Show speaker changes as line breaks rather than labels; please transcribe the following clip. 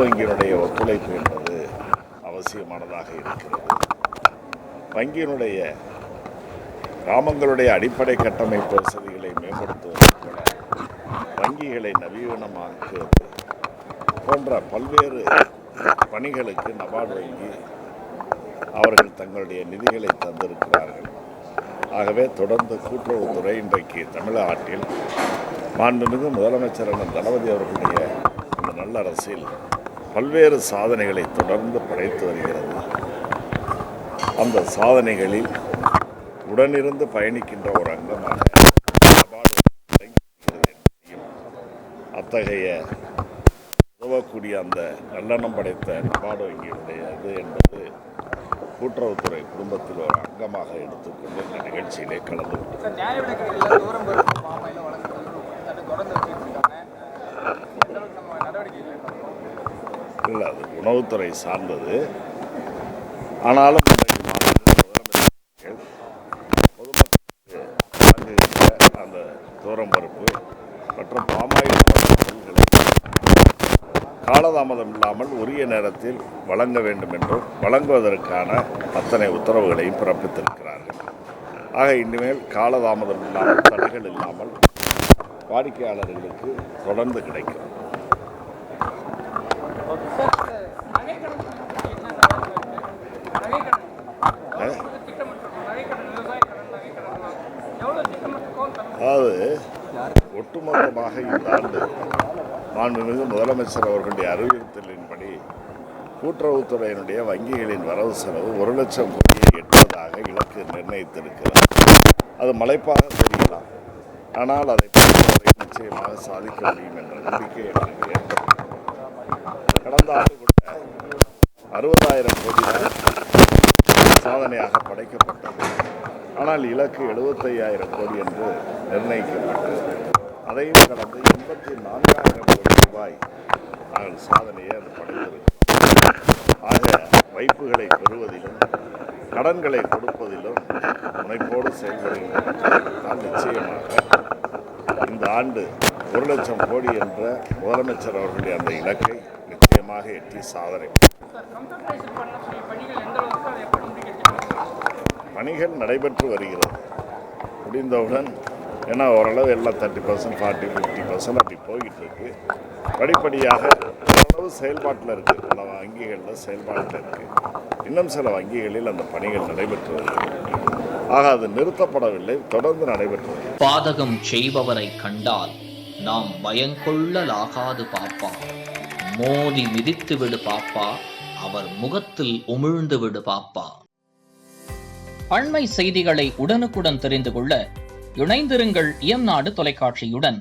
வங்கியினுடைய ஒத்துழைப்பு என்பது அவசியமானதாக இருக்கிறது. வங்கியினுடைய கிராமங்களுடைய அடிப்படை கட்டமைப்பு வசதிகளை மேம்படுத்துவது போல வங்கிகளை நவீனமாக்குவது போன்ற பல்வேறு பணிகளுக்கு நபார்டு வங்கி அவர்கள் தங்களுடைய நிதிகளை தந்திருக்கிறார்கள். ஆகவே தொடர்ந்து கூட்டுறவுத்துறை இன்றைக்கு தமிழ்நாட்டில் மாண்புமிகு முதலமைச்சர் தளபதி அவர்களுடைய இந்த நல்ல அரசில் பல்வேறு சாதனைகளை தொடர்ந்து படைத்து வருகிறது. அந்த சாதனைகளில் உடனிருந்து பயணிக்கின்ற ஒரு அங்கமாக அத்தகைய உதவக்கூடிய அந்த நல்லெண்ணம் படைத்த நபார்டு வங்கியுடைய இது என்பது கூட்டுறவுத்துறை குடும்பத்தில் ஒரு அங்கமாக எடுத்துக்கொண்டு இந்த நிகழ்ச்சியிலே கலந்து இல்லை, அது உணவுத்துறை சார்ந்தது. ஆனாலும் பொதுமக்களுக்கு வழங்குகின்ற அந்த துவரம்பருப்பு மற்றும் பாமாயில் பொருட்களை காலதாமதம் இல்லாமல் உரிய நேரத்தில் வழங்க வேண்டும் என்றும் வழங்குவதற்கான அத்தனை உத்தரவுகளையும் பிறப்பித்திருக்கிறார்கள். ஆக இனிமேல் காலதாமதம் இல்லாமல் தடைகள் இல்லாமல் வாடிக்கையாளர்களுக்கு தொடர்ந்து கிடைக்கும். அதாவது ஒட்டுமொத்தமாக இந்த ஆண்டு மாண்புமிகு முதலமைச்சர் அவர்களுடைய அறிவுறுத்தலின்படி கூட்டுறவுத்துறையினுடைய வங்கிகளின் வரவு செலவு 1 லட்சம் கோடியை எட்டுவதாக இலக்கு நிர்ணயித்திருக்கிறார். அது மலைப்பாக தெரியலாம், ஆனால் அதை நிச்சயமாக சாதிக்க முடியும் என்ற நம்பிக்கை எனக்கு ஏற்பட்டது. கடந்த ஆண்டு கூட 60,000 கோடி சாதனையாக படைக்கப்பட்டது. ஆனால் இலக்கு 75,000 கோடி என்று நிர்ணயிக்கப்பட்டது. அதையும் கடந்து 84,000 கோடி ரூபாய் நாங்கள் சாதனையை அது படைத்திருக்கிறோம். ஆக வைப்புகளை பெறுவதிலும் கடன்களை கொடுப்பதிலும் முனைப்போடு செயல்படுகின்றன. நிச்சயமாக இந்த ஆண்டு 1 லட்சம் கோடி என்ற முதலமைச்சர் அவர்களுடைய அந்த இலக்கை நிச்சயமாக எட்டி சாதனை பணிகள் நடைபெற்று வருகிறது. முடிந்தவுடன் ஏன்னா ஓரளவு எல்லாம் 30%, 40%, 50% அப்படி போய்கிட்டு இருக்கு. படிப்படியாக ஓரளவு செயல்பாட்டில் இருக்குது. பல வங்கிகளில் செயல்பாட்டில் இருக்குது. இன்னும் சில வங்கிகளில் அந்த பணிகள் நடைபெற்று வருகிறது. ஆக அது நிறுத்தப்படவில்லை, தொடர்ந்து நடைபெற்று வருகிறது.
பாதகம் செய்பவரை கண்டால் நாம் பயங்கொள்ளலாகாது பாப்பா, மோதி மிதித்து விடு பாப்பா, அவர் முகத்தில் உமிழ்ந்து விடு பாப்பா. அண்மை செய்திகளை உடனுக்குடன் தெரிந்து கொள்ள இணைந்திருங்கள் இயம்நாடு தொலைக்காட்சியுடன்.